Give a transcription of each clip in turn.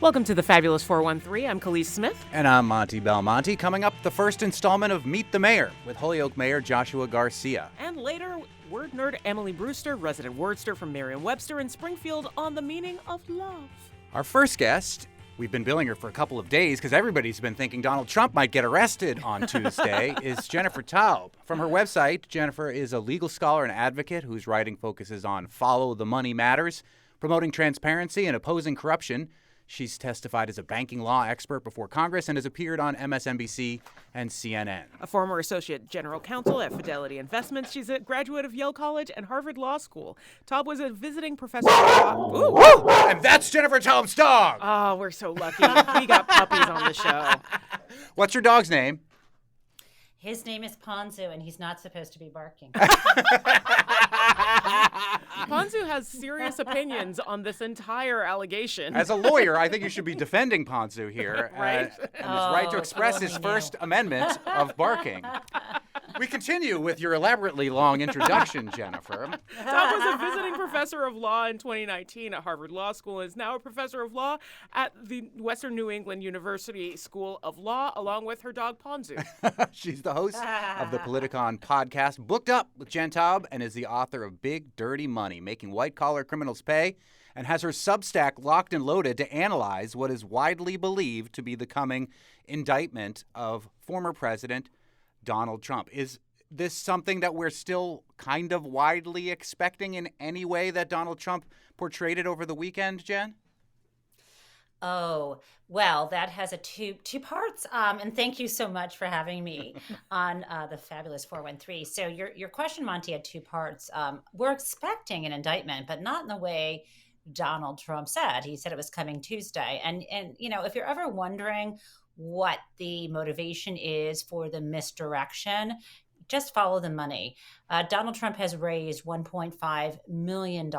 Welcome to the Fabulous 413. I'm Khalees Smith. And I'm Monty Belmonte. Coming up, the first installment of Meet the Mayor with Holyoke Mayor Joshua Garcia. And later, word nerd Emily Brewster, resident wordster from Merriam-Webster in Springfield, on the meaning of love. Our first guest, we've been billing her for a couple of days because everybody's been thinking Donald Trump might get arrested on Tuesday, is Jennifer Taub. From her website, Jennifer is a legal scholar and advocate whose writing focuses on follow the money matters, promoting transparency and opposing corruption. She's testified as a banking law expert before Congress and has appeared on MSNBC and CNN. A former associate general counsel at Fidelity Investments, she's a graduate of Yale College and Harvard Law School. Taub was a visiting professor of law. Ooh, woo! And that's Jennifer Taub's dog! Oh, we're so lucky. We got puppies on the show. What's your dog's name? His name is Ponzu, and he's not supposed to be barking. Ponzu has serious opinions on this entire allegation. As a lawyer, I think you should be defending Ponzu here. Right? And his right to express his First Amendment of barking. We continue with your elaborately long introduction, Jennifer. Taub was a visiting professor of law in 2019 at Harvard Law School and is now a professor of law at the Western New England University School of Law, along with her dog Ponzu. She's the host of the Politicon podcast, Booked Up with Jen Taub, and is the author of Big Dirty Money, Making White-Collar Criminals Pay, and has her Substack locked and loaded to analyze what is widely believed to be the coming indictment of former President Donald Trump. Is this something that we're still kind of widely expecting in any way that Donald Trump portrayed it over the weekend, Jen? Oh, well, that has a two parts. And thank you so much for having me on the Fabulous 413. So your question, Monty, had two parts. We're expecting an indictment, but not in the way Donald Trump said. He said it was coming Tuesday. And you know, if you're ever wondering what the motivation is for the misdirection, just follow the money. Donald Trump has raised $1.5 million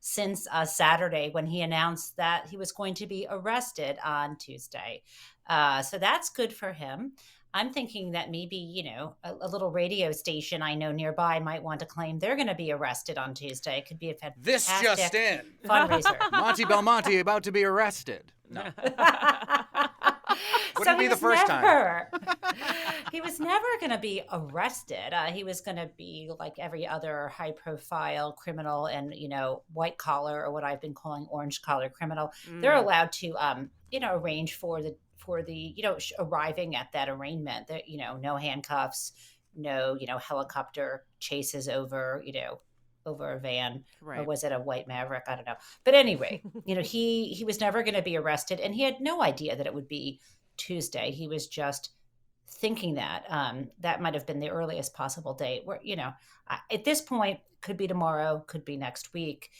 since Saturday when he announced that he was going to be arrested on Tuesday. So that's good for him. I'm thinking that maybe, you know, a little radio station I know nearby might want to claim they're going to be arrested on Tuesday. It could be a fantastic This just in. fundraiser. Monty Belmonte about to be arrested. No. Wouldn't be the first time. He was never going to be arrested. He was going to be like every other high-profile criminal and, you know, white-collar, or what I've been calling orange-collar criminal. They're allowed to, you know, arrange for the you know, arriving at that arraignment. That, you know, no handcuffs, no, you know, helicopter chases over, you know, over a van, Right. Or was it a white Maverick? I don't know. But anyway, you know, he was never going to be arrested, and he had no idea that it would be Tuesday. He was just thinking that that might have been the earliest possible date. Where, you know, at this point, could be tomorrow, could be next week.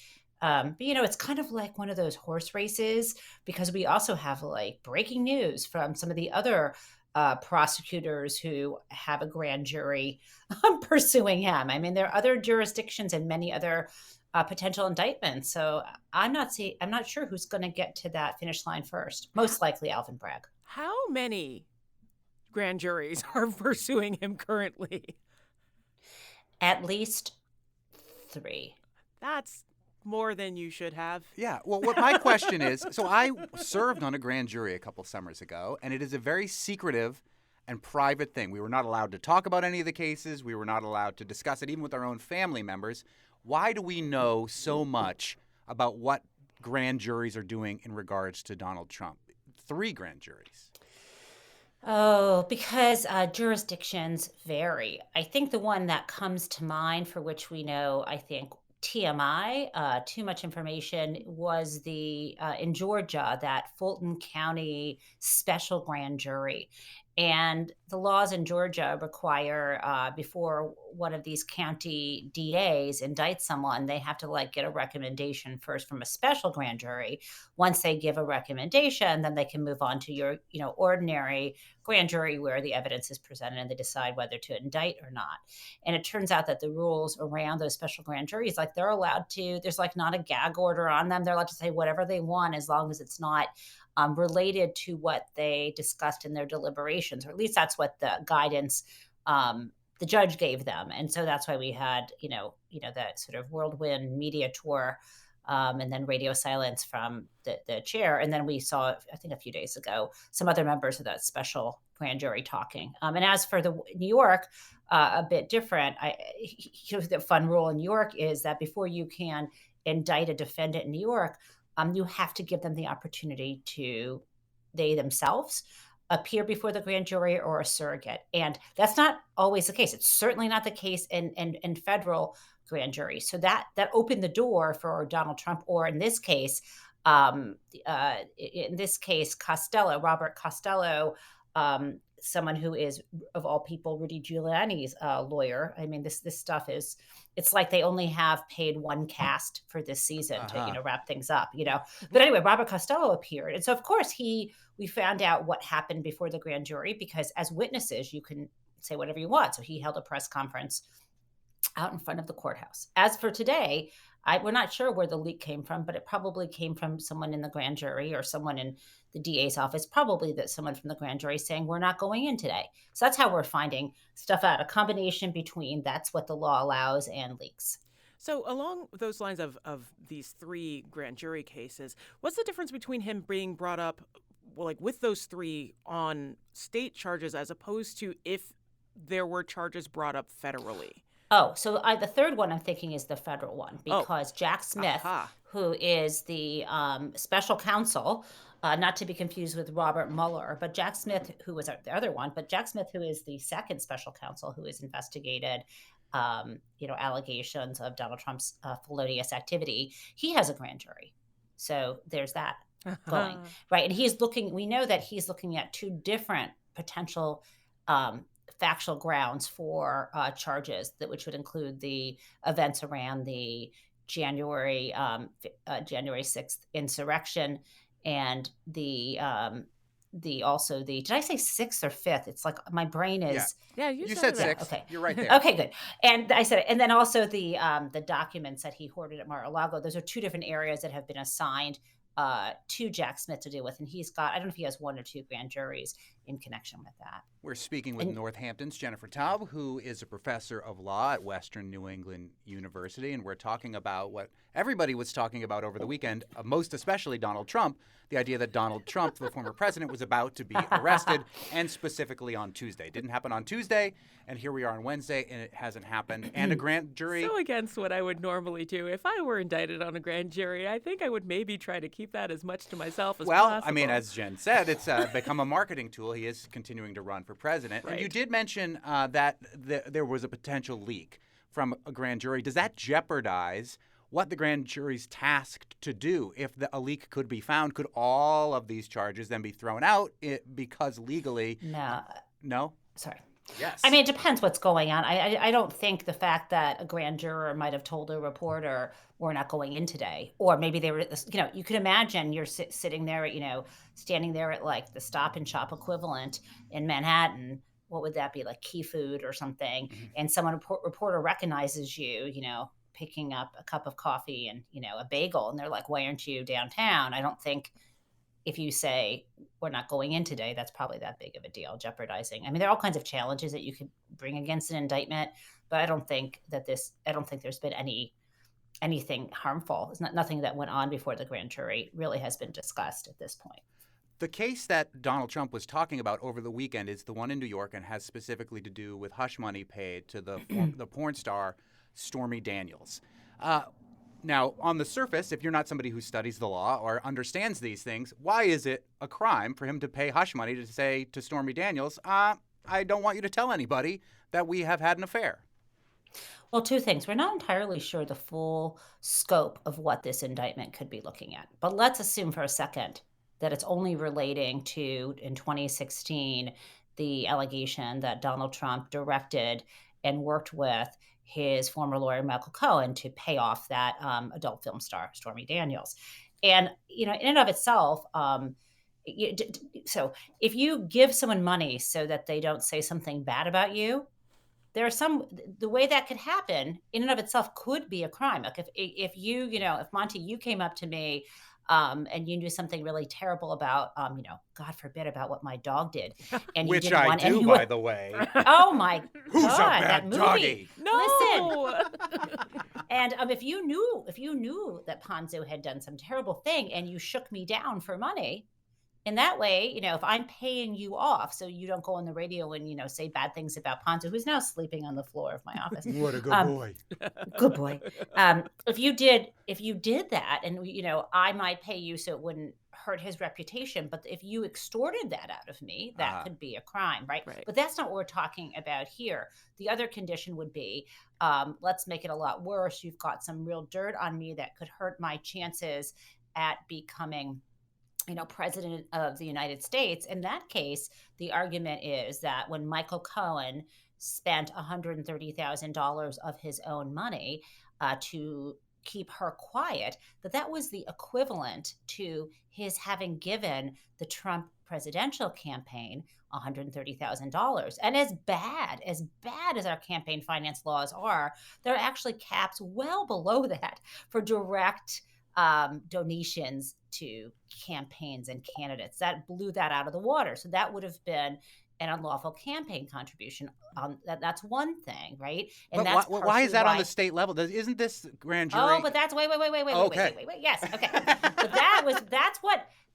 But, you know, it's kind of like one of those horse races, because we also have like breaking news from some of the other prosecutors who have a grand jury pursuing him. I mean, there are other jurisdictions and many other potential indictments. So I'm not sure who's going to get to that finish line first. Most likely Alvin Bragg. How many grand juries are pursuing him currently? At least 3. That's more than you should have. Yeah, well, what my question is, so I served on a grand jury a couple summers ago, and it is a very secretive and private thing. We were not allowed to talk about any of the cases. We were not allowed to discuss it, even with our own family members. Why do we know so much about what grand juries are doing in regards to Donald Trump? 3 grand juries. Oh, because jurisdictions vary. I think the one that comes to mind, for which we know, I think, TMI, too much information, was the in Georgia, that Fulton County special grand jury. And the laws in Georgia require before one of these county DAs indicts someone, they have to like get a recommendation first from a special grand jury. Once they give a recommendation, then they can move on to your, you know, ordinary grand jury where the evidence is presented and they decide whether to indict or not. And it turns out that the rules around those special grand juries, like they're allowed to, there's like not a gag order on them. They're allowed to say whatever they want as long as it's not related to what they discussed in their deliberations, or at least that's what the guidance the judge gave them. And so that's why we had, you know, that sort of whirlwind media tour and then radio silence from the chair. And then we saw, I think a few days ago, some other members of that special grand jury talking. And as for the New York, a bit different. The fun rule in New York is that before you can indict a defendant in New York, you have to give them the opportunity to, they themselves, appear before the grand jury or a surrogate. And that's not always the case. It's certainly not the case in federal grand jury. So that opened the door for Donald Trump, or in this case, Robert Costello, someone who is, of all people, Rudy Giuliani's lawyer. I mean, this stuff is, it's like they only have paid one cast for this season to wrap things up, But anyway, Robert Costello appeared, and so of course we found out what happened before the grand jury, because as witnesses you can say whatever you want. So he held a press conference out in front of the courthouse. As for today, we're not sure where the leak came from, but it probably came from someone in the grand jury or someone in the DA's office, probably that someone from the grand jury saying, we're not going in today. So that's how we're finding stuff out, a combination between that's what the law allows and leaks. So along those lines of these three grand jury cases, what's the difference between him being brought up, with those three on state charges as opposed to if there were charges brought up federally? Oh, so the third one I'm thinking is the federal one, because Jack Smith, who is the special counsel, not to be confused with Robert Mueller, but Jack Smith, who was the other one, but Jack Smith, who is the second special counsel who has investigated, allegations of Donald Trump's felonious activity, he has a grand jury. So there's that going, right? And we know that he's looking at two different potential factual grounds for charges, which would include the events around the January 6th insurrection, and the did I say 6th or 5th? It's like my brain is. Yeah, you said 6th. Yeah, okay. You're right there. Okay, good. And I said it. And then also the documents that he hoarded at Mar-a-Lago. Those are two different areas that have been assigned to Jack Smith to deal with. And he's got, I don't know if he has one or two grand juries in connection with that. We're speaking with Northampton's Jennifer Taub, who is a professor of law at Western New England University. And we're talking about what everybody was talking about over the weekend, most especially Donald Trump, the idea that Donald Trump, the former president, was about to be arrested, and specifically on Tuesday. It didn't happen on Tuesday, and here we are on Wednesday, and it hasn't happened. And a grand jury... So against what I would normally do. If I were indicted on a grand jury, I think I would maybe try to keep that as much to myself as possible. Well, I mean, as Jen said, it's become a marketing tool. He is continuing to run for president. Right. And you did mention that there was a potential leak from a grand jury. Does that jeopardize what the grand jury's tasked to do? If a leak could be found, could all of these charges then be thrown out because legally... No? Sorry. Yes. I mean, it depends what's going on. I don't think the fact that a grand juror might have told a reporter, we're not going in today, or maybe they were, you could imagine you're sitting there, standing there at like the Stop and Shop equivalent in Manhattan. What would that be, like Key Food or something? Mm-hmm. And someone, reporter recognizes you, picking up a cup of coffee and, a bagel. And they're like, why aren't you downtown? I don't think if you say we're not going in today, that's probably that big of a deal, jeopardizing. I mean, there are all kinds of challenges that you could bring against an indictment, but I don't think there's been anything harmful. It's nothing that went on before the grand jury really has been discussed at this point. The case that Donald Trump was talking about over the weekend is the one in New York and has specifically to do with hush money paid to the porn star Stormy Daniels. Now, on the surface, if you're not somebody who studies the law or understands these things, why is it a crime for him to pay hush money to say to Stormy Daniels, I don't want you to tell anybody that we have had an affair? Well, two things. We're not entirely sure the full scope of what this indictment could be looking at. But let's assume for a second that it's only relating to, in 2016, the allegation that Donald Trump directed and worked with his former lawyer, Michael Cohen, to pay off that adult film star, Stormy Daniels. And, in and of itself, so if you give someone money so that they don't say something bad about you, the way that could happen in and of itself could be a crime. Like if you, if Monty, you came up to me and you knew something really terrible about, God forbid, about what my dog did, and you Which didn't I want do, anyone. by the way. Oh my Who's a God, that bad movie! doggy? Listen, No. and if you knew that Ponzo had done some terrible thing, and you shook me down for money. In that way, if I'm paying you off so you don't go on the radio and, say bad things about Ponzo, who's now sleeping on the floor of my office. What a good Um, boy. Good boy. If you did that, and I might pay you so it wouldn't hurt his reputation, but if you extorted that out of me, that could be a crime, right? Right. But that's not what we're talking about here. The other condition would be, let's make it a lot worse. You've got some real dirt on me that could hurt my chances at becoming president of the United States. In that case, the argument is that when Michael Cohen spent $130,000 of his own money to keep her quiet, that was the equivalent to his having given the Trump presidential campaign $130,000. And as bad as our campaign finance laws are, there are actually caps well below that for direct donations to campaigns and candidates. That blew that out of the water. So that would have been an unlawful campaign contribution. That's one thing, right? And but why is that on the state level? Isn't this grand jury? Oh, but that's wait. Yes, okay. But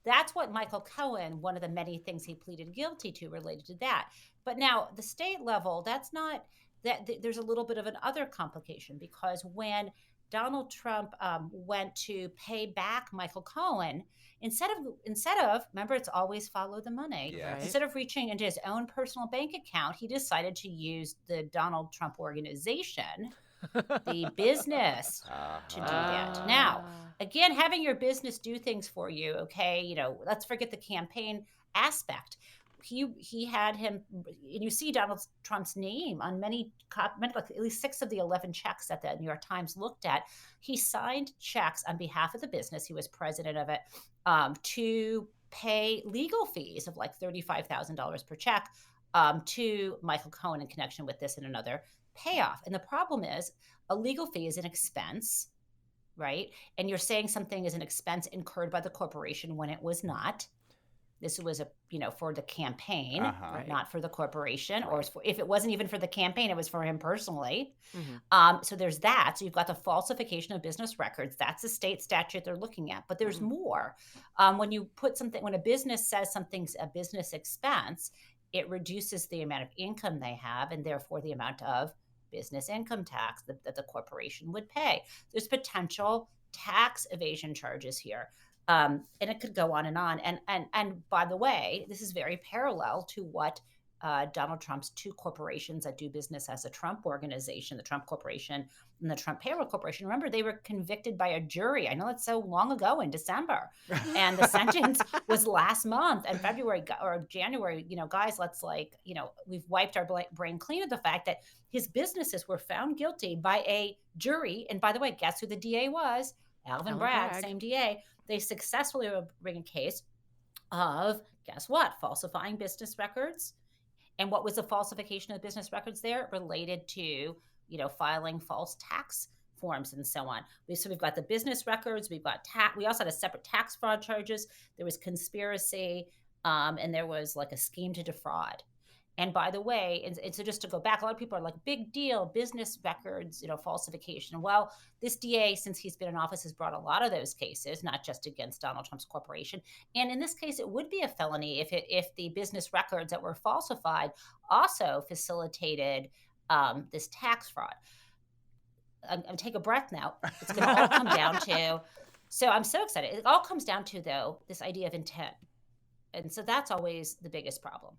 that's what Michael Cohen, one of the many things he pleaded guilty to related to that. But now the state level, that's not that. There's a little bit of an other complication, because when Donald Trump went to pay back Michael Cohen, instead of remember, it's always follow the money. Yes. Instead of reaching into his own personal bank account, he decided to use the Donald Trump organization, the business, to do that. Now, again, having your business do things for you, okay, let's forget the campaign aspect. He had him, and you see Donald Trump's name on many, at least 6 of the 11 checks that the New York Times looked at. He signed checks on behalf of the business. He was president of it, to pay legal fees of like $35,000 per check to Michael Cohen in connection with this and another payoff. And the problem is, a legal fee is an expense, right? And you're saying something is an expense incurred by the corporation when it was not. This was for the campaign, not for the corporation, or if it wasn't even for the campaign, it was for him personally. Mm-hmm. So there's that. So you've got the falsification of business records. That's a state statute they're looking at. But there's more. When a business says something's a business expense, it reduces the amount of income they have, and therefore the amount of business income tax that the corporation would pay. There's potential tax evasion charges here. And it could go on and on. And by the way, this is very parallel to what Donald Trump's 2 corporations that do business as a Trump organization, the Trump Corporation and the Trump Payroll Corporation. Remember, they were convicted by a jury. I know that's so long ago, in December. And the sentence was last month in February or January. Guys, let's we've wiped our brain clean of the fact that his businesses were found guilty by a jury. And by the way, guess who the DA was? Alvin Bragg, same DA. They successfully bring a case of, guess what, falsifying business records. And what was the falsification of business records there? Related to, filing false tax forms and so on. So we've got the business records, we've got we also had a separate tax fraud charges. There was conspiracy, and there was like a scheme to defraud. And by the way, and so just to go back, a lot of people are like, big deal, business records, falsification. Well, this DA, since he's been in office, has brought a lot of those cases, not just against Donald Trump's corporation. And in this case, it would be a felony if the business records that were falsified also facilitated this tax fraud. I'm take a breath now. It's going to all come down to, so I'm so excited. It all comes down to, though, this idea of intent. And so that's always the biggest problem.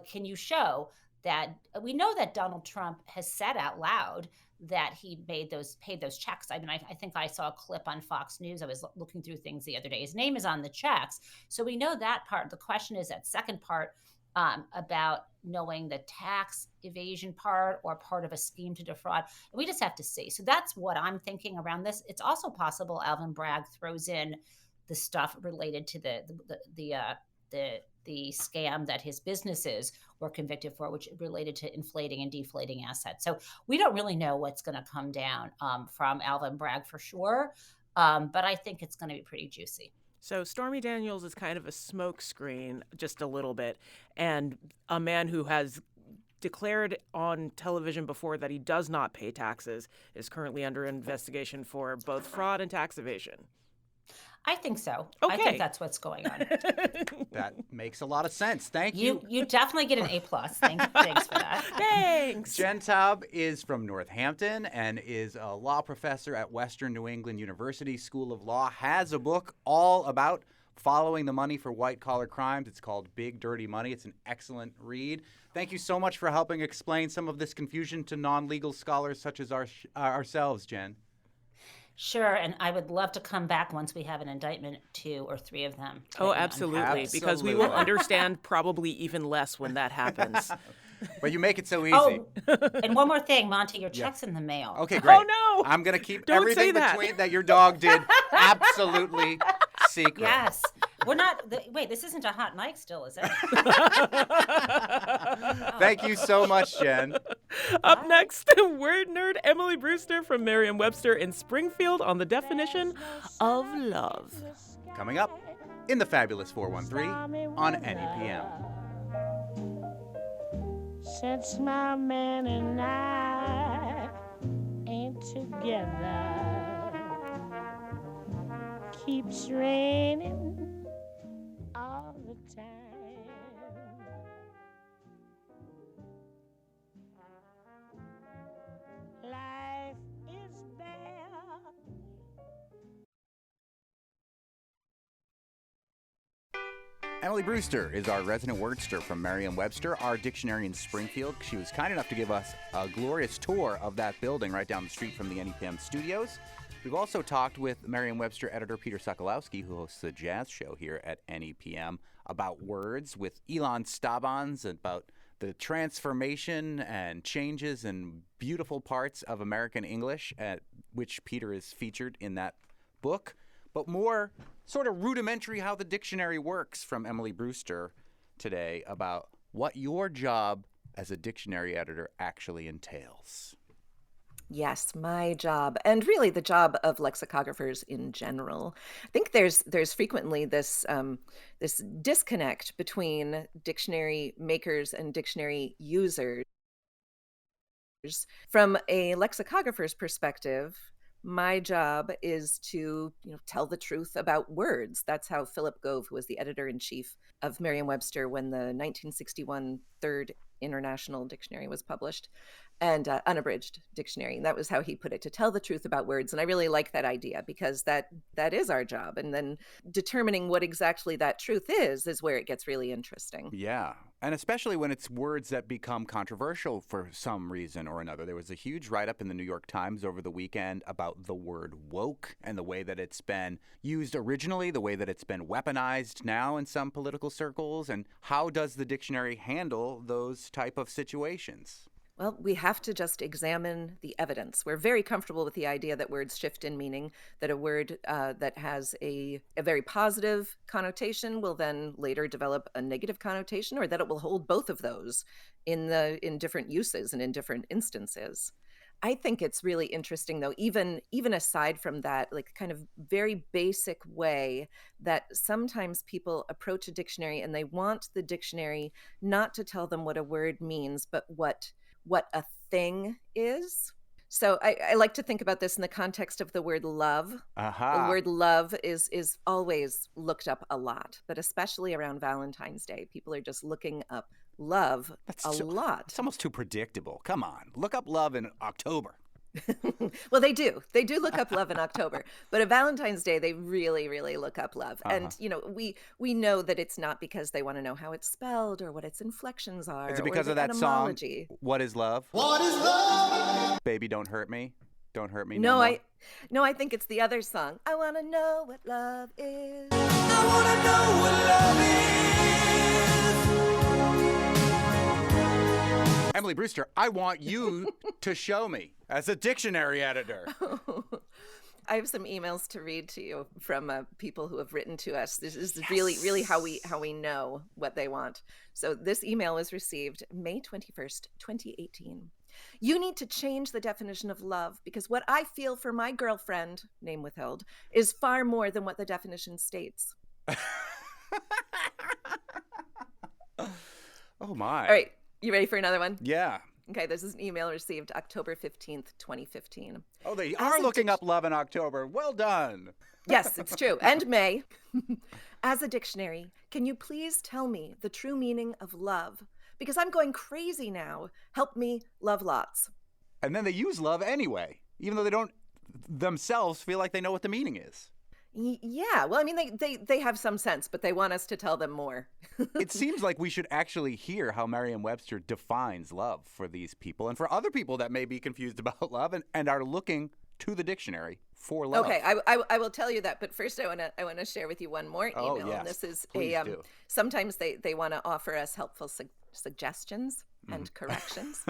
Can you show that we know that Donald Trump has said out loud that he paid those checks? I mean, I think I saw a clip on Fox News. I was looking through things the other day. His name is on the checks. So we know that part. The question is that second part about knowing the tax evasion part or part of a scheme to defraud. We just have to see. So that's what I'm thinking around this. It's also possible Alvin Bragg throws in the stuff related to the scam that his businesses were convicted for, which related to inflating and deflating assets. So we don't really know what's going to come down from Alvin Bragg for sure. But I think it's going to be pretty juicy. So Stormy Daniels is kind of a smokescreen, just a little bit, and a man who has declared on television before that he does not pay taxes is currently under investigation for both fraud and tax evasion. I think so. Okay. I think that's what's going on. That makes a lot of sense. Thank you. You definitely get an A+. Thanks for that. Thanks. Jen Taub is from Northampton and is a law professor at Western New England University School of Law, has a book all about following the money for white-collar crimes. It's called Big Dirty Money. It's an excellent read. Thank you so much for helping explain some of this confusion to non-legal scholars such as ourselves, Jen. Sure, and I would love to come back once we have an indictment, 2 or 3 of them. Oh, absolutely, because we will understand probably even less when that happens. But you make it so easy. Oh, and one more thing, Monty, your check's in the mail. Okay, great. Oh, no! I'm going to keep Don't everything say that. between that your dog did absolutely secret. Yes. We're not, wait, this isn't a hot mic still, is it? Thank you so much, Jen. Up next, word nerd Emily Brewster from Merriam-Webster in Springfield on the definition of love. Coming up in the Fabulous 413 on NEPM. Since my man and I ain't together, keeps raining all the time. Life is bare. Emily Brewster is our resident wordster from Merriam-Webster, our dictionary in Springfield. She was kind enough to give us a glorious tour of that building right down the street from the NEPM studios. We've also talked with Merriam-Webster editor Peter Sokolowski, who hosts the jazz show here at NEPM, about words, with Elon Stabans, about the transformation and changes and beautiful parts of American English, at which Peter is featured in that book. But more sort of rudimentary how the dictionary works from Emily Brewster today about what your job as a dictionary editor actually entails. Yes, my job, and really the job of lexicographers in general. I think there's frequently this this disconnect between dictionary makers and dictionary users. From a lexicographer's perspective, my job is to tell the truth about words. That's how Philip Gove, who was the editor-in-chief of Merriam-Webster when the 1961 Third International Dictionary was published, and unabridged dictionary. That was how he put it, to tell the truth about words. And I really like that idea, because that is our job. And then determining what exactly that truth is where it gets really interesting. Yeah. And especially when it's words that become controversial for some reason or another. There was a huge write-up in the New York Times over the weekend about the word woke and the way that it's been used originally, the way that it's been weaponized now in some political circles. And how does the dictionary handle those type of situations? Well, we have to just examine the evidence. We're very comfortable with the idea that words shift in meaning, that a word that has a very positive connotation will then later develop a negative connotation, or that it will hold both of those in different uses and in different instances. I think it's really interesting, though, even aside from that, like kind of very basic way that sometimes people approach a dictionary and they want the dictionary not to tell them what a word means, but what a thing is. So I like to think about this in the context of the word love. Aha. The word love is always looked up a lot, but especially around Valentine's Day. People are just looking up love lot. It's almost too predictable. Come on. Look up love in October. Well, they do look up love in October, but at Valentine's Day they really, really look up love. And we know that it's not because they want to know how it's spelled or what its inflections are. Is it because or of the that etymology. song, What is Love? What is love? Baby, don't hurt me. Don't hurt me. No, I think it's the other song. I want to know what love is. I want to know what love is. Emily Brewster, I want you to show me as a dictionary editor. I have some emails to read to you from people who have written to us. This is really how we know what they want. So this email was received May 21st, 2018. You need to change the definition of love because what I feel for my girlfriend, name withheld, is far more than what the definition states. Oh, my. All right. You ready for another one? Yeah. Okay, this is an email received October 15th, 2015. Oh, they are looking up love in October. Well done. Yes, it's true. And May. As a dictionary, can you please tell me the true meaning of love? Because I'm going crazy now. Help me love lots. And then they use love anyway, even though they don't themselves feel like they know what the meaning is. Yeah, well, I mean, they have some sense, but they want us to tell them more. It seems like we should actually hear how Merriam-Webster defines love for these people and for other people that may be confused about love and are looking to the dictionary for love. Okay, I will tell you that, but first I want to share with you one more email. Oh, yes. And this is Please do. Sometimes they want to offer us helpful suggestions and corrections.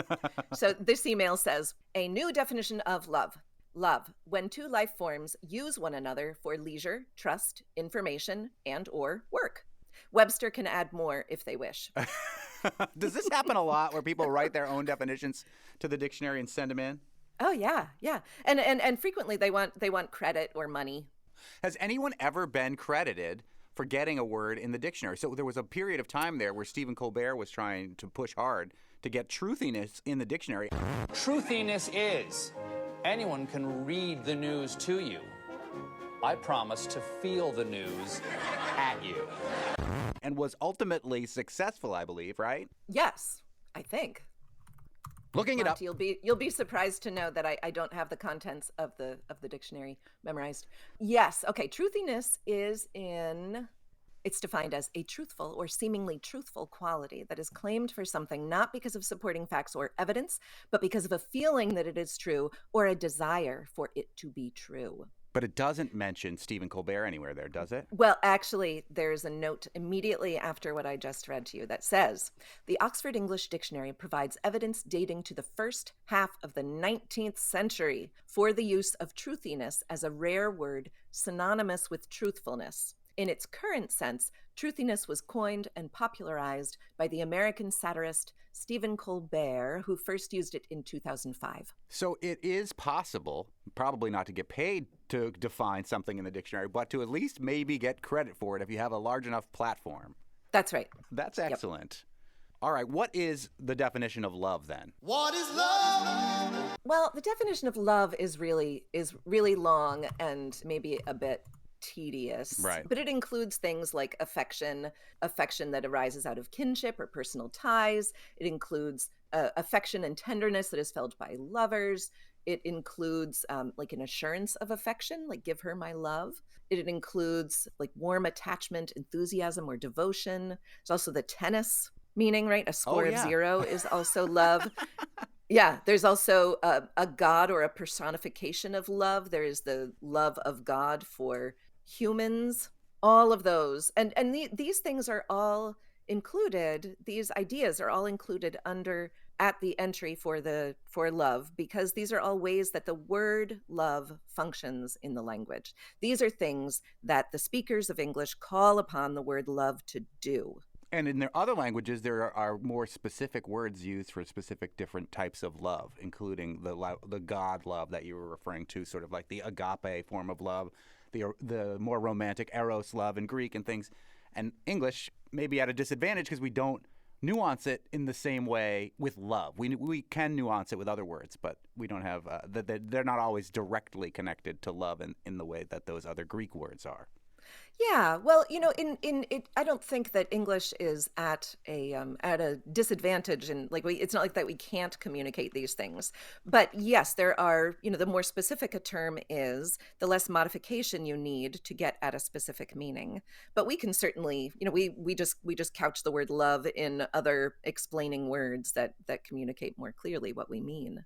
So this email says, a new definition of love. Love, when two life forms use one another for leisure, trust, information, and or work. Webster can add more if they wish. Does this happen a lot where people write their own definitions to the dictionary and send them in? Oh yeah. And frequently they want credit or money. Has anyone ever been credited for getting a word in the dictionary? So there was a period of time there where Stephen Colbert was trying to push hard to get truthiness in the dictionary. Truthiness is anyone can read the news to you. I promise to feel the news at you. And was ultimately successful, I believe, right? Yes, I think. Looking it up. You'll be surprised to know that I don't have the contents of the dictionary memorized. Yes, okay. Truthiness it's defined as a truthful or seemingly truthful quality that is claimed for something not because of supporting facts or evidence, but because of a feeling that it is true or a desire for it to be true. But it doesn't mention Stephen Colbert anywhere there, does it? Well, actually, there's a note immediately after what I just read to you that says, the Oxford English Dictionary provides evidence dating to the first half of the 19th century for the use of truthiness as a rare word synonymous with truthfulness. In its current sense, truthiness was coined and popularized by the American satirist Stephen Colbert, who first used it in 2005. So it is possible, probably not to get paid to define something in the dictionary, but to at least maybe get credit for it if you have a large enough platform. That's right. That's excellent. Yep. All right, what is the definition of love then? What is love? Well, the definition of love is really long and maybe a bit tedious, right? But it includes things like affection that arises out of kinship or personal ties. It includes affection and tenderness that is felt by lovers. It includes like an assurance of affection, like give her my love. It includes like warm attachment, enthusiasm, or devotion. There's also the tennis meaning, right? A score of 0 is also love. Yeah, there's also a god or a personification of love. There is the love of God for humans, all of those. And these things are all included, these ideas are all included at the entry for love, because these are all ways that the word love functions in the language. These are things that the speakers of English call upon the word love to do. And in their other languages, there are more specific words used for specific different types of love, including the God love that you were referring to, sort of like the agape form of love, the more romantic eros love in Greek and things. And English may be at a disadvantage because we don't nuance it in the same way with love. We can nuance it with other words, but we don't have they're not always directly connected to love in the way that those other Greek words are. Yeah, well, I don't think that English is at a disadvantage, and it's not like that we can't communicate these things. But yes, there are, the more specific a term is, the less modification you need to get at a specific meaning. But we can certainly, we just couch the word love in other explaining words that communicate more clearly what we mean.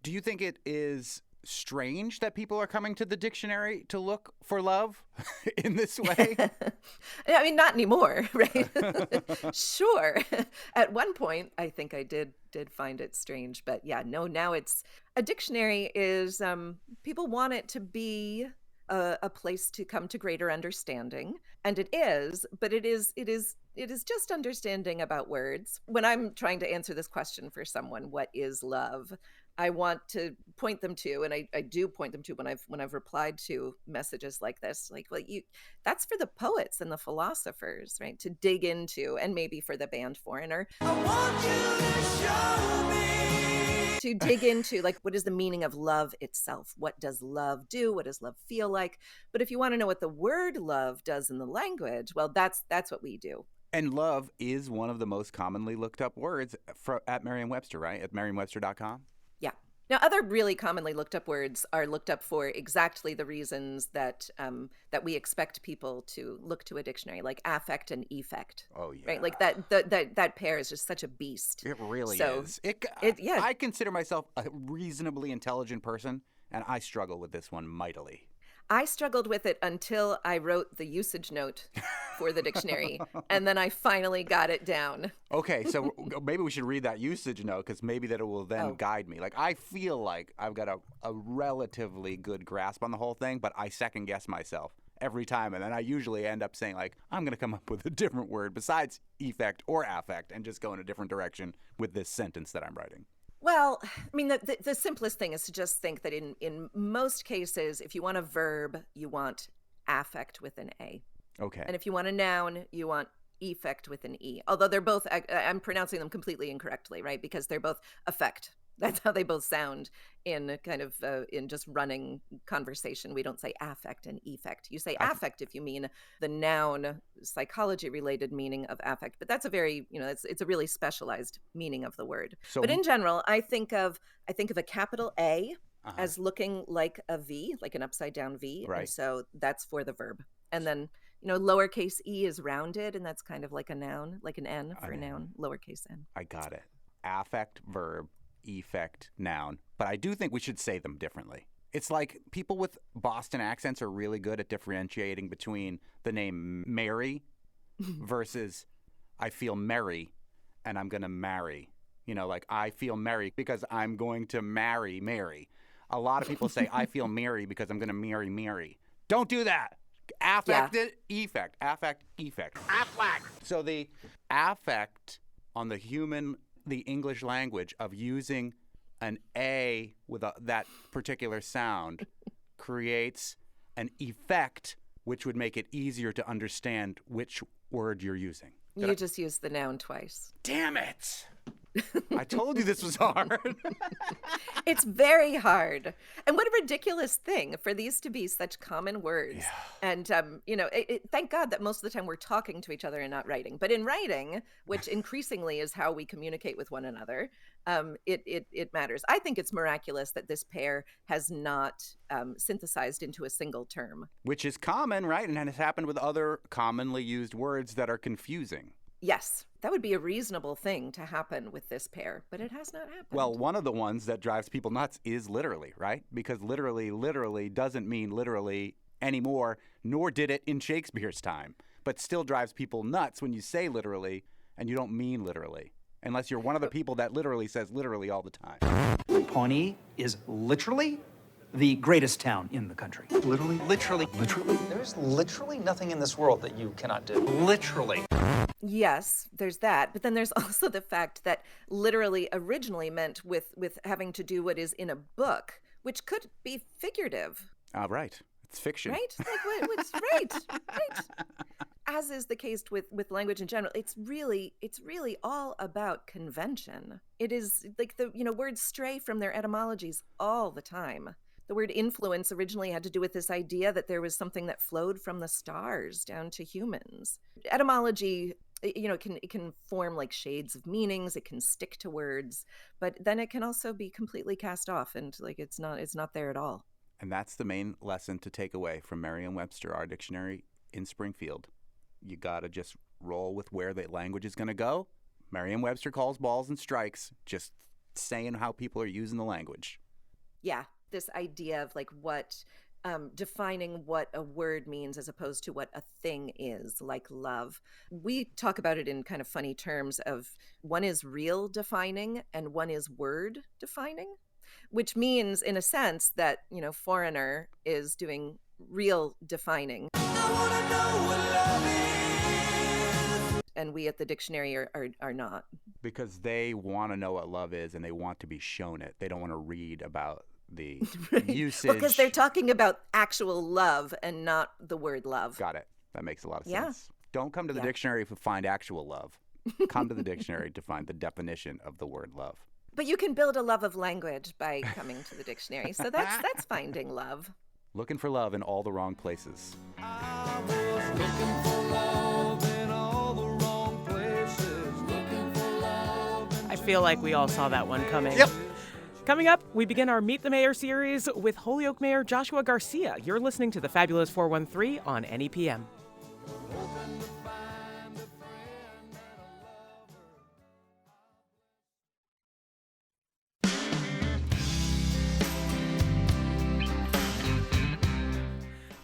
Do you think it is strange that people are coming to the dictionary to look for love in this way? I mean, not anymore, right? Sure. At one point, I think I did find it strange, but yeah, no, now it's a dictionary is, people want it to be a place to come to greater understanding. And it is, but it is just understanding about words. When I'm trying to answer this question for someone, what is love? I want to point them to, and I do point them to when I've replied to messages like this, like, well, that's for the poets and the philosophers, right? To dig into, and maybe for the band Foreigner. To dig into, like, what is the meaning of love itself? What does love do? What does love feel like? But if you want to know what the word love does in the language, well, that's what we do. And love is one of the most commonly looked up words at Merriam-Webster, right? At merriam-webster.com? Yeah. Now, other really commonly looked up words are looked up for exactly the reasons that that we expect people to look to a dictionary, like affect and effect. Oh, yeah. Right? Like that pair is just such a beast. It really So, is. yeah. I consider myself a reasonably intelligent person, and I struggle with this one mightily. I struggled with it until I wrote the usage note for the dictionary, and then I finally got it down. Okay, so maybe we should read that usage note, because maybe that it will then guide me. Like, I feel like I've got a relatively good grasp on the whole thing, but I second guess myself every time, and then I usually end up saying, like, I'm going to come up with a different word besides effect or affect and just go in a different direction with this sentence that I'm writing. Well, I mean, the simplest thing is to just think that in most cases, if you want a verb, you want affect with an A. Okay. And if you want a noun, you want effect with an E. Although they're both, I'm pronouncing them completely incorrectly, right? Because they're both affect. That's how they both sound in kind of in just running conversation. We don't say affect and effect. You say affect if you mean the noun psychology related meaning of affect, but that's a very, it's a really specialized meaning of the word. But in general, I think of a capital A as looking like a V, like an upside down V. Right. And so that's for the verb. And then, lowercase e is rounded, and that's kind of like a noun, like an N for a noun, lowercase n. I got it. Affect, verb, effect, noun. But I do think we should say them differently. It's like people with Boston accents are really good at differentiating between the name Mary versus I feel merry and I'm going to marry. Like I feel merry because I'm going to marry Mary. A lot of people say I feel merry because I'm going to marry Mary. Don't do that. Affect, effect, affect, effect. Affect. So the affect on the English language of using an A with that particular sound creates an effect which would make it easier to understand which word you're using. You just used the noun twice. Damn it! I told you this was hard. It's very hard. And what a ridiculous thing for these to be such common words. Yeah. And, thank God that most of the time we're talking to each other and not writing. But in writing, which increasingly is how we communicate with one another, it matters. I think it's miraculous that this pair has not synthesized into a single term. Which is common, right? And has happened with other commonly used words that are confusing. Yes, that would be a reasonable thing to happen with this pair, but it has not happened. Well, one of the ones that drives people nuts is literally, right? Because literally doesn't mean literally anymore, nor did it in Shakespeare's time, but still drives people nuts when you say literally and you don't mean literally, unless you're one of the people that literally says literally all the time. Pawnee is literally the greatest town in the country. Literally? Literally. Literally? There's literally nothing in this world that you cannot do. Literally. Yes, there's that. But then there's also the fact that literally originally meant with having to do what is in a book, which could be figurative. Right. It's fiction. Right? Like, what's right. As is the case with language in general. It's really all about convention. It is like words stray from their etymologies all the time. The word influence originally had to do with this idea that there was something that flowed from the stars down to humans. Etymology, it can form like shades of meanings. It can stick to words, but then it can also be completely cast off and like it's not there at all. And that's the main lesson to take away from Merriam-Webster, our dictionary in Springfield. You got to just roll with where the language is going to go. Merriam-Webster calls balls and strikes, just saying how people are using the language. Yeah. This idea of like what defining what a word means as opposed to what a thing is, like love. We talk about it in kind of funny terms of one is real defining and one is word defining, which means in a sense that, Foreigner is doing real defining. And we at the dictionary are not. Because they want to know what love is and they want to be shown it. They don't want to read about the usage. Because they're talking about actual love and not the word love. Got it. That makes a lot of Yeah. sense. Don't come to the dictionary to find actual love. Come to the dictionary to find the definition of the word love. But you can build a love of language by coming to the dictionary. So that's finding love. Looking for love in all the wrong places. I feel like we all saw that one coming. Yep. Coming up, we begin our Meet the Mayor series with Holyoke Mayor Joshua Garcia. You're listening to the Fabulous 413 on NEPM.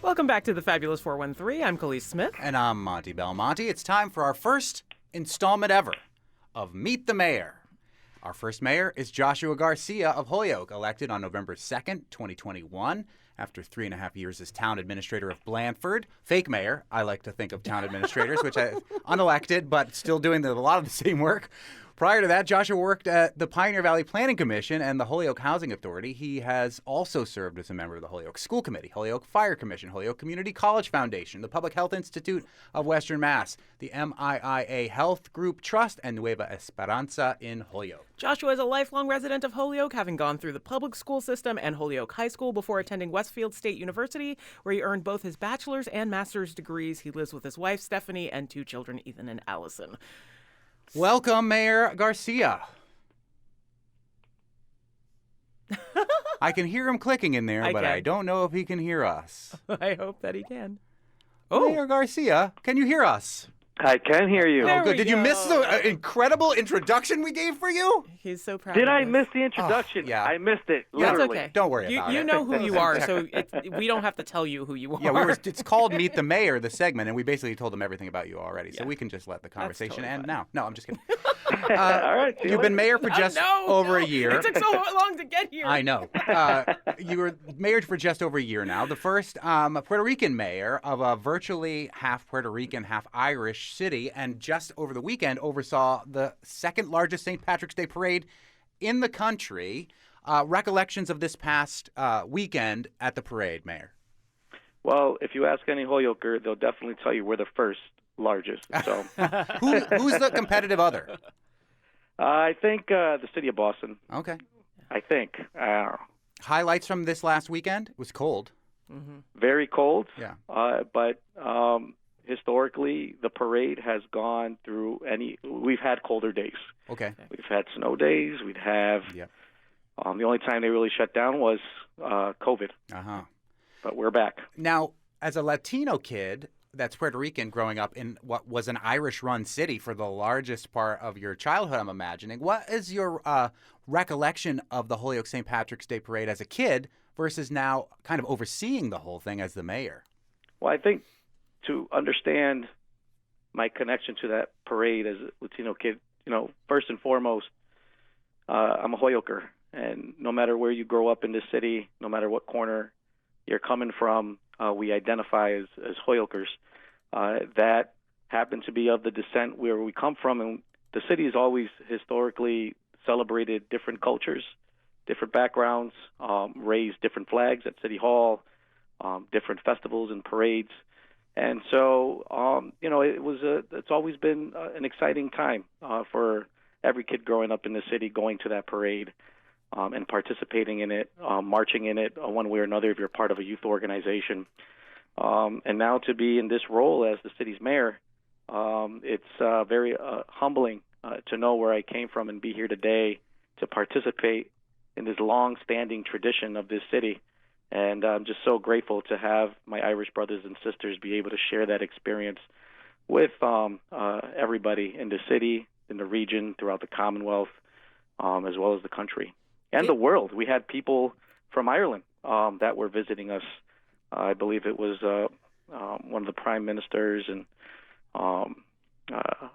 Welcome back to the Fabulous 413. I'm Khalees Smith. And I'm Monty Belmonte. It's time for our first installment ever of Meet the Mayor. Our first mayor is Joshua Garcia of Holyoke, elected on November 2nd, 2021, after 3.5 years as town administrator of Blandford. Fake mayor, I like to think of town administrators, which I unelected, but still doing a lot of the same work. Prior to that, Joshua worked at the Pioneer Valley Planning Commission and the Holyoke Housing Authority. He has also served as a member of the Holyoke School Committee, Holyoke Fire Commission, Holyoke Community College Foundation, the Public Health Institute of Western Mass, the MIIA Health Group Trust, and Nueva Esperanza in Holyoke. Joshua is a lifelong resident of Holyoke, having gone through the public school system and Holyoke High School before attending Westfield State University, where he earned both his bachelor's and master's degrees. He lives with his wife, Stephanie, and 2 children, Ethan and Allison. Welcome, Mayor Garcia. I can hear him clicking in there, but I don't know if he can hear us. I hope that he can. Mayor Garcia, can you hear us? I can hear you. There Oh, good. we Did you miss go. the incredible introduction we gave for you? He's so proud Did of I us. miss the introduction? yeah. I missed it, That's literally. okay. Don't worry about it. You know who you are, so we don't have to tell you who you are. Yeah, it's called Meet the Mayor, the segment, and we basically told them everything about you already, so we can just let the conversation totally end fine. now. No, I'm just kidding. All right. see you You've been later. mayor for just over a year. It took so long to get here. I know. You were mayor for just over a year now. The first Puerto Rican mayor of a virtually half Puerto Rican, half Irish city, and just over the weekend oversaw the second largest St. Patrick's Day parade in the country. Recollections of this past weekend at the parade, Mayor? Well, if you ask any Holyoker, they'll definitely tell you we're the first largest. So Who's the competitive other? I think the city of Boston. Okay. I think. I don't know. Highlights from this last weekend? It was cold. Very cold. Yeah. But historically, the parade has gone through we've had colder days. Okay. We've had snow days. We'd have. Yep. The only time they really shut down was COVID. Uh-huh. But we're back. Now, as a Latino kid that's Puerto Rican growing up in what was an Irish-run city for the largest part of your childhood, I'm imagining, what is your recollection of the Holyoke St. Patrick's Day Parade as a kid versus now kind of overseeing the whole thing as the mayor? Well, I think to understand my connection to that parade as a Latino kid, first and foremost, I'm a Holyoker. And no matter where you grow up in this city, no matter what corner you're coming from, we identify as Holyokers. That happen to be of the descent where we come from. And the city has always historically celebrated different cultures, different backgrounds, raised different flags at City Hall, different festivals and parades. And so, it's always been an exciting time for every kid growing up in the city, going to that parade and participating in it, marching in it one way or another if you're part of a youth organization. And now to be in this role as the city's mayor, it's very humbling to know where I came from and be here today to participate in this long-standing tradition of this city. And I'm just so grateful to have my Irish brothers and sisters be able to share that experience with everybody in the city, in the region, throughout the Commonwealth, as well as the country and the world. We had people from Ireland that were visiting us. I believe it was one of the prime ministers and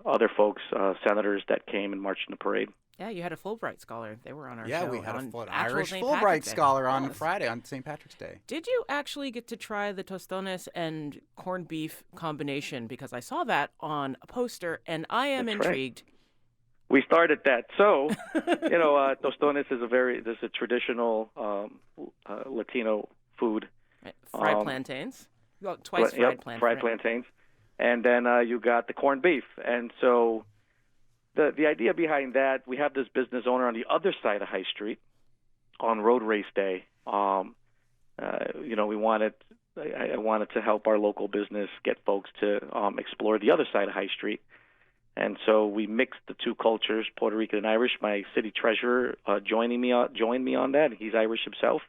other folks, senators that came and marched in the parade. Yeah, you had a Fulbright scholar. They were on our show. Yeah, we had on an actual Irish St. Fulbright Patrick's Day. scholar on Yes. Friday, on St. Patrick's Day. Did you actually get to try the tostones and corned beef combination? Because I saw that on a poster, and I am That's right. intrigued. We started that. So, tostones is a traditional Latino food. Fried plantains. Well, twice fried Yep, plantains. fried plantains. And then you got the corned beef. And so the idea behind that, we have this business owner on the other side of High Street on road race day. I wanted to help our local business get folks to explore the other side of High Street. And so we mixed the two cultures, Puerto Rican and Irish. My city treasurer joined me on that. He's Irish himself.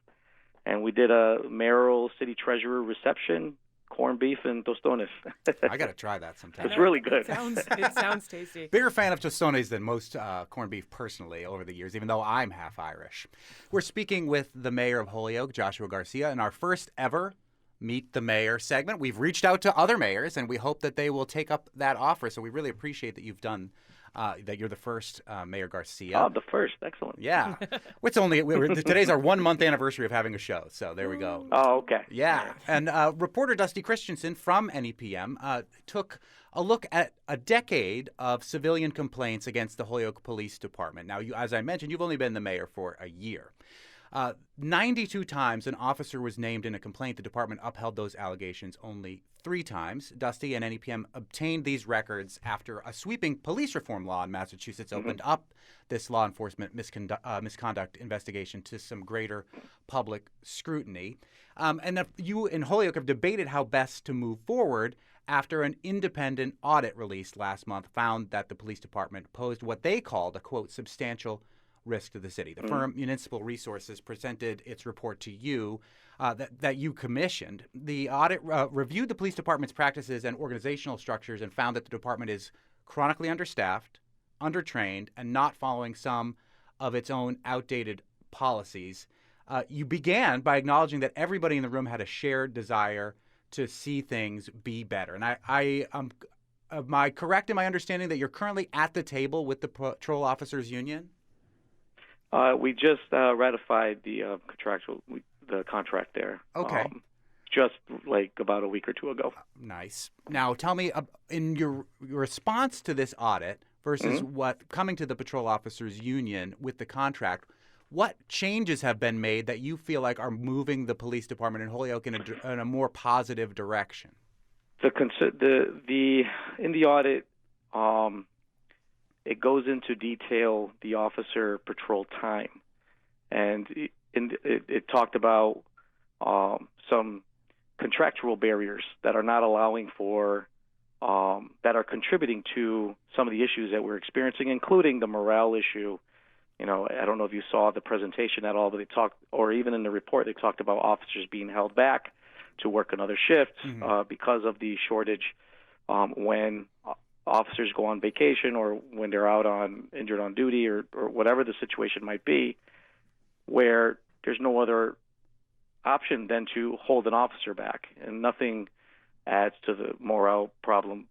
And we did a mayoral city treasurer reception, corned beef and tostones. I got to try that sometime. It's really good. It sounds tasty. Bigger fan of tostones than most corned beef personally over the years, even though I'm half Irish. We're speaking with the mayor of Holyoke, Joshua Garcia, in our first ever Meet the Mayor segment. We've reached out to other mayors, and we hope that they will take up that offer. So we really appreciate that you've done that. You're the first Mayor Garcia. Oh, the first. Excellent. Yeah. Today's our 1 month anniversary of having a show. So there we go. Oh, okay. Yeah. And reporter Dusty Christensen from NEPM took a look at a decade of civilian complaints against the Holyoke Police Department. Now, as I mentioned, you've only been the mayor for a year. 92 times an officer was named in a complaint. The department upheld those allegations only 3 times. Dusty and NEPM obtained these records after a sweeping police reform law in Massachusetts opened up this law enforcement misconduct investigation to some greater public scrutiny. And you in Holyoke have debated how best to move forward after an independent audit released last month found that the police department posed what they called a, quote, substantial risk to the city. The firm Municipal Resources presented its report to you that you commissioned. The audit reviewed the police department's practices and organizational structures and found that the department is chronically understaffed, undertrained, and not following some of its own outdated policies. You began by acknowledging that everybody in the room had a shared desire to see things be better. And am I correct in my understanding that you're currently at the table with the Patrol Officers Union? We just ratified the contract there. Okay. Just like about a week or 2 ago. Nice. Now, tell me, in your response to this audit versus what coming to the Patrol Officers Union with the contract, what changes have been made that you feel like are moving the police department in Holyoke in a more positive direction? In the audit, it goes into detail the officer patrol time, and it talked about some contractual barriers that are not allowing for that are contributing to some of the issues that we're experiencing, including the morale issue. I don't know if you saw the presentation at all, but they talked, or even in the report, they talked about officers being held back to work another shift because of the shortage when officers go on vacation or when they're out on injured on duty or whatever the situation might be, where there's no other option than to hold an officer back, and nothing adds to the morale problem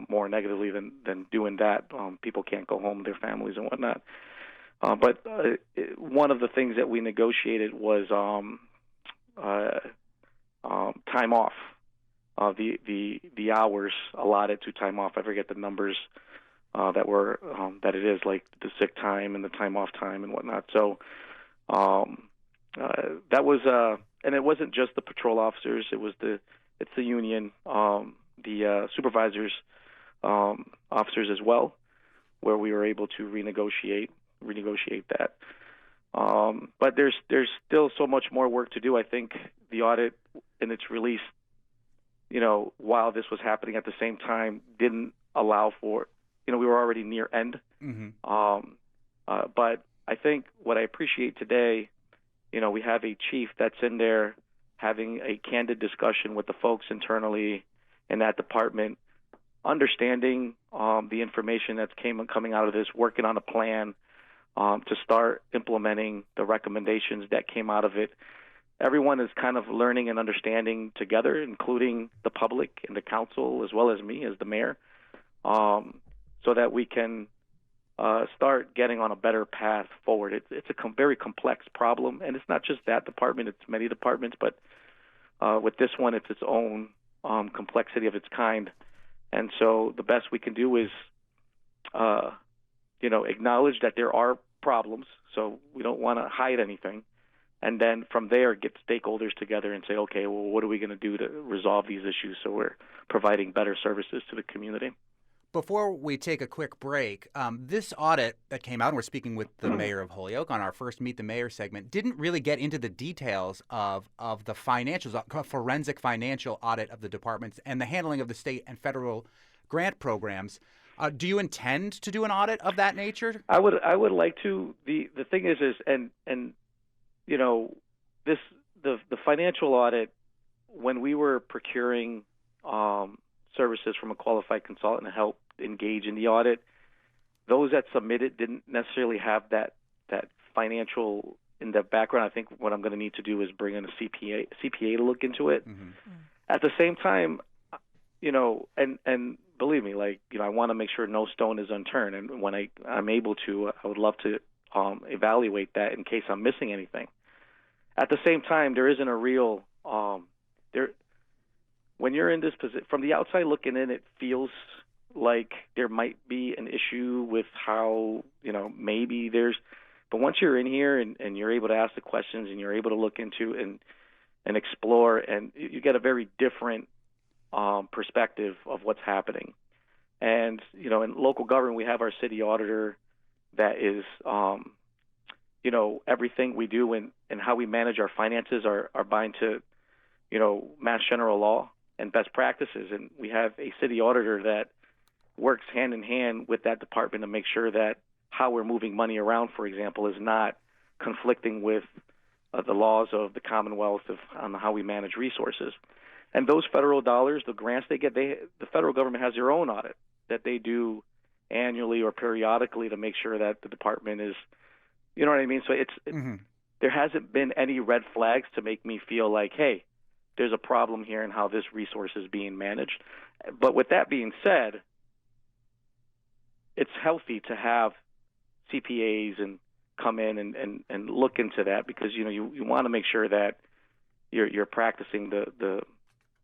more negatively than doing that. People can't go home with their families and whatnot. But one of the things that we negotiated was time off. The hours allotted to time off. I forget the numbers that it is, like the sick time and the time off time and whatnot. So that was and it wasn't just the patrol officers. It's the union, the supervisors, officers as well, where we were able to renegotiate that. But there's still so much more work to do. I think the audit in its release, while this was happening at the same time, didn't allow for, we were already near end. But I think what I appreciate today, we have a chief that's in there having a candid discussion with the folks internally in that department, understanding the information that's coming out of this, working on a plan to start implementing the recommendations that came out of it. Everyone is kind of learning and understanding together, including the public and the council, as well as me as the mayor, so that we can start getting on a better path forward. It's a very complex problem, and it's not just that department; it's many departments. But with this one, it's its own complexity of its kind. And so the best we can do is, acknowledge that there are problems. So we don't want to hide anything. And then from there, get stakeholders together and say, okay, well, what are we going to do to resolve these issues so we're providing better services to the community? Before we take a quick break, this audit that came out, and we're speaking with the mayor of Holyoke on our first Meet the Mayor segment, didn't really get into the details of the financials, a forensic financial audit of the departments and the handling of the state and federal grant programs. Do you intend to do an audit of that nature? I would like to. The thing is the financial audit, when we were procuring services from a qualified consultant to help engage in the audit, those that submitted didn't necessarily have that financial in-depth background. I think what I'm going to need to do is bring in a CPA to look into it. Mm-hmm. At the same time, and believe me, I want to make sure no stone is unturned. And when I'm able to, I would love to evaluate that in case I'm missing anything. At the same time, there isn't a real when you're in this position, from the outside looking in, it feels like there might be an issue with how, maybe but once you're in here and you're able to ask the questions and you're able to look into and explore, and you get a very different perspective of what's happening. And, in local government, we have our city auditor that is, everything we do and how we manage our finances are bound to, Mass General law and best practices. And we have a city auditor that works hand in hand with that department to make sure that how we're moving money around, for example, is not conflicting with the laws of the Commonwealth on how we manage resources. And those federal dollars, the grants they get, the federal government has their own audit that they do annually or periodically to make sure that the department is, you know what I mean? So there hasn't been any red flags to make me feel like, hey, there's a problem here in how this resource is being managed. But with that being said, it's healthy to have CPAs and come in and look into that, because you want to make sure that you're practicing the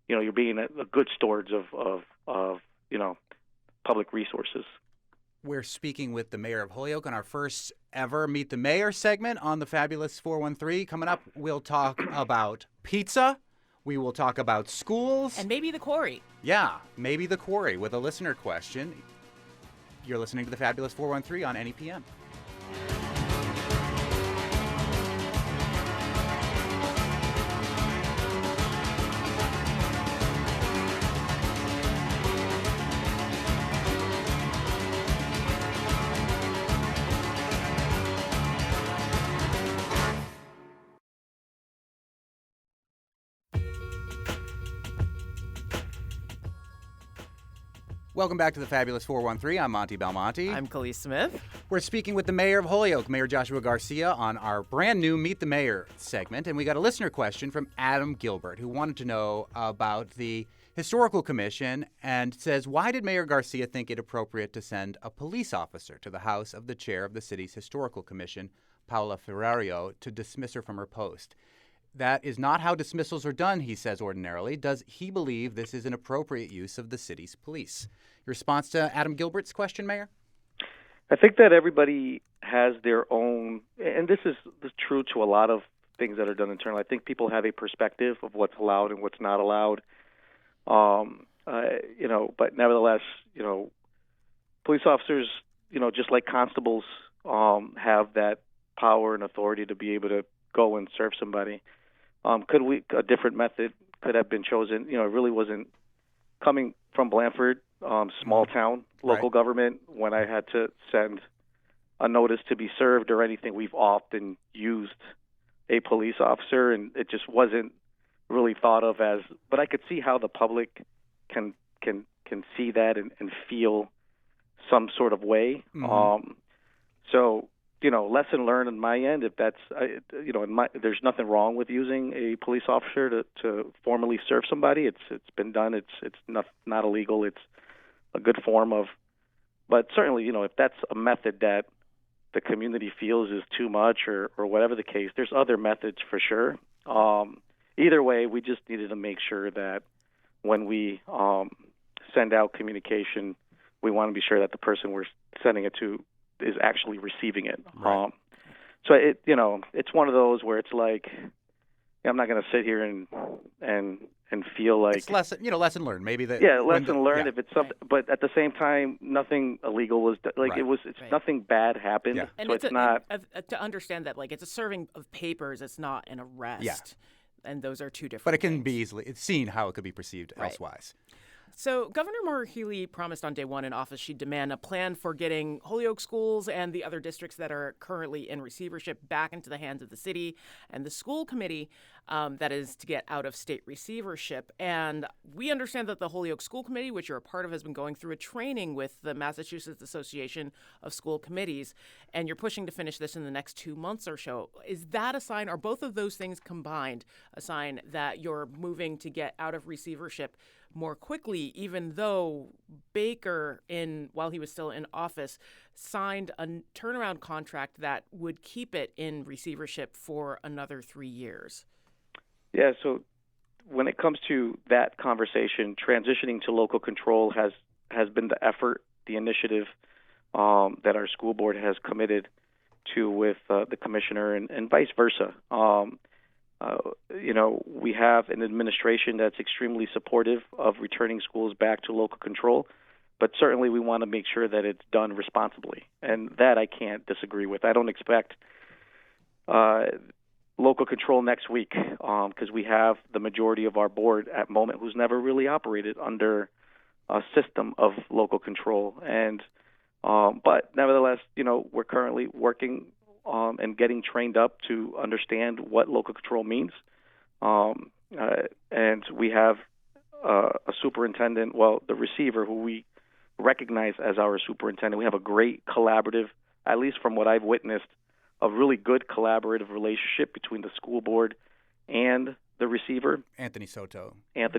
you're being a good stewards of public resources. We're speaking with the mayor of Holyoke on our first ever Meet the Mayor segment on the Fabulous 413. Coming up, we'll talk about pizza. We will talk about schools. And maybe the quarry. Yeah, maybe the quarry with a listener question. You're listening to the Fabulous 413 on NEPM. Welcome back to the Fabulous 413. I'm Monty Belmonte. I'm Khalees Smith. We're speaking with the mayor of Holyoke, Mayor Joshua Garcia, on our brand new Meet the Mayor segment. And we got a listener question from Adam Gilbert, who wanted to know about the Historical Commission and says, why did Mayor Garcia think it appropriate to send a police officer to the house of the chair of the city's Historical Commission, Paula Ferrario, to dismiss her from her post? That is not how dismissals are done, he says ordinarily. Does he believe this is an appropriate use of the city's police? Your response to Adam Gilbert's question, Mayor? I think that everybody has their own, and this is true to a lot of things that are done internally. I think people have a perspective of what's allowed and what's not allowed. But nevertheless, police officers, just like constables, have that power and authority to be able to go and serve somebody. A different method could have been chosen. It really wasn't coming from Blandford, small town, local government. When I had to send a notice to be served or anything, we've often used a police officer, and it just wasn't really thought of as. But I could see how the public can see that and feel some sort of way. Mm-hmm. Lesson learned on my end. If that's, there's nothing wrong with using a police officer to formally serve somebody. It's been done. It's not illegal. It's a good form of But certainly, if that's a method that the community feels is too much or whatever the case, there's other methods for sure. Either way, we just needed to make sure that when we send out communication, we want to be sure that the person we're sending it to is actually receiving it. Right. So it's one of those where it's like, I'm not going to sit here and feel like it's lesson learned. Maybe that. Lesson learned. If it's something, but at the same time, nothing illegal was Right. It's nothing bad happened. Yeah. And So it's not. to understand that, like, it's a serving of papers. It's not an arrest. Yeah. And those are two different. But it can things. be it's seen how it could be perceived Right. elsewise. So Governor Maura Healey promised on day one in office she'd demand a plan for getting Holyoke schools and the other districts that are currently in receivership back into the hands of the city and the school committee, that is to get out of state receivership. And we understand that the Holyoke School Committee, which you're a part of, has been going through a training with the Massachusetts Association of School Committees, and you're pushing to finish this in the next 2 months or so. Is that a sign, are both of those things combined, a sign that you're moving to get out of receivership more quickly, even though Baker, while he was still in office, signed a turnaround contract that would keep it in receivership for another 3 years? Yeah. So when it comes to that conversation, transitioning to local control has been the effort, the initiative that our school board has committed to with the commissioner and vice versa. We have an administration that's extremely supportive of returning schools back to local control, but certainly we want to make sure that it's done responsibly, and that I can't disagree with. I don't expect local control next week because we have the majority of our board at moment who's never really operated under a system of local control, but nevertheless, we're currently working and getting trained up to understand what local control means. And we have a superintendent, the receiver, who we recognize as our superintendent. We have a great collaborative, at least from what I've witnessed, a really good collaborative relationship between the school board and the receiver, Anthony Soto. And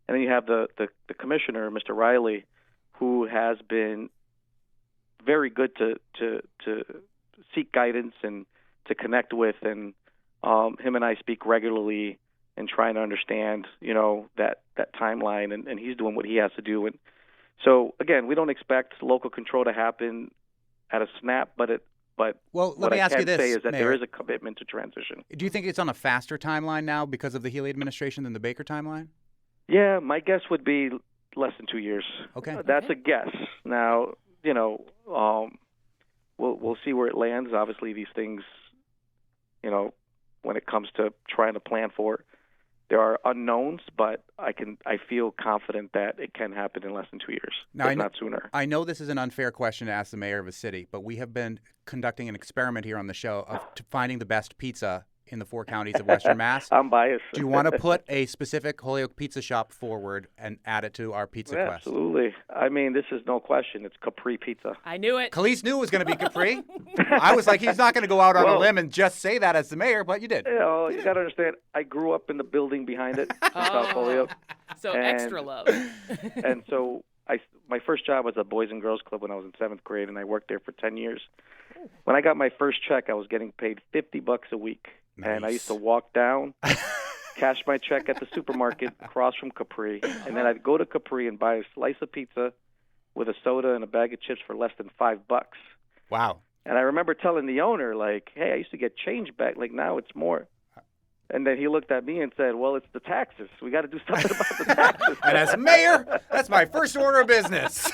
then you have the commissioner, Mr. Riley, who has been very good to seek guidance and to connect with, and him and I speak regularly and trying to understand, that timeline, and he's doing what he has to do. And so again, we don't expect local control to happen at a snap, but let what me I ask you can this, say is that Mayor. there is a commitment to transition. Do you think it's on a faster timeline now because of the Healey administration than the Baker timeline? Yeah, my guess would be less than 2 years. Okay. That's a guess. Now, we'll see where it lands. Obviously, these things, when it comes to trying to plan for it, there are unknowns, but I feel confident that it can happen in less than 2 years, if not sooner. I know this is an unfair question to ask the mayor of a city, but we have been conducting an experiment here on the show of finding the best pizza in the 4 counties of Western Mass. I'm biased. Do you want to put a specific Holyoke pizza shop forward and add it to our pizza quest? Absolutely. I mean, this is no question. It's Capri Pizza. I knew it. Khalees knew it was going to be Capri. I was like, he's not going to go out on a limb and just say that as the mayor, but you did. You got to understand, I grew up in the building behind it, South Holyoke. So extra love. And so my first job was at Boys and Girls Club when I was in 7th grade, and I worked there for 10 years. When I got my first check, I was getting paid $50 a week. Nice. And I used to walk down, cash my check at the supermarket across from Capri, and then I'd go to Capri and buy a slice of pizza with a soda and a bag of chips for less than $5. Wow. And I remember telling the owner, like, hey, I used to get change back. Like, now it's more. And then he looked at me and said, well, it's the taxes. We got to do something about the taxes. And as mayor, that's my first order of business.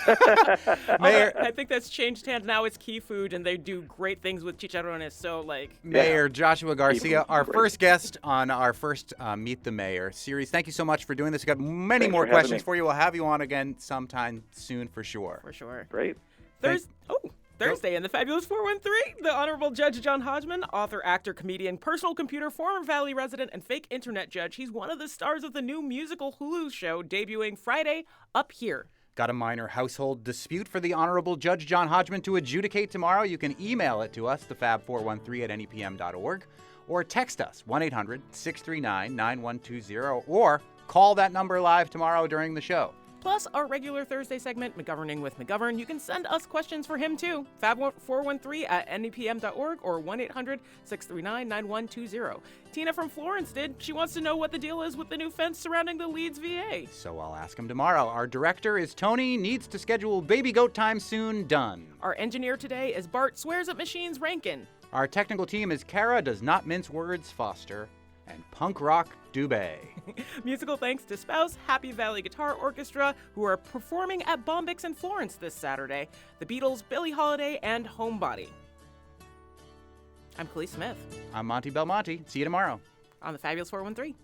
Mayor, I think that's changed hands. Now it's Key Food, and they do great things with chicharrones. So, Mayor Joshua Garcia, our first guest on our first Meet the Mayor series. Thank you so much for doing this. We've got many more questions for you. We'll have you on again sometime soon for sure. For sure. Great. Thursday in the Fabulous 413, the Honorable Judge John Hodgman, author, actor, comedian, personal computer, former Valley resident, and fake internet judge. He's one of the stars of the new musical Hulu show debuting Friday, Up Here. Got a minor household dispute for the Honorable Judge John Hodgman to adjudicate tomorrow? You can email it to us, thefab413@nepm.org, or text us, 1-800-639-9120, or call that number live tomorrow during the show. Plus, our regular Thursday segment, McGoverning with McGovern. You can send us questions for him, too. Fab413@nepm.org or 1-800-639-9120. Tina from Florence did. She wants to know what the deal is with the new fence surrounding the Leeds VA. So I'll ask him tomorrow. Our director is Tony, needs to schedule baby goat time soon, done. Our engineer today is Bart, swears at machines, Rankin. Our technical team is Kara, does not mince words, Foster, and punk rock Dubé. Musical thanks to Spouse, Happy Valley Guitar Orchestra, who are performing at Bombix in Florence this Saturday, the Beatles, Billie Holiday, and Homebody. I'm Khalees Smith. I'm Monty Belmonte. See you tomorrow. On the Fabulous 413.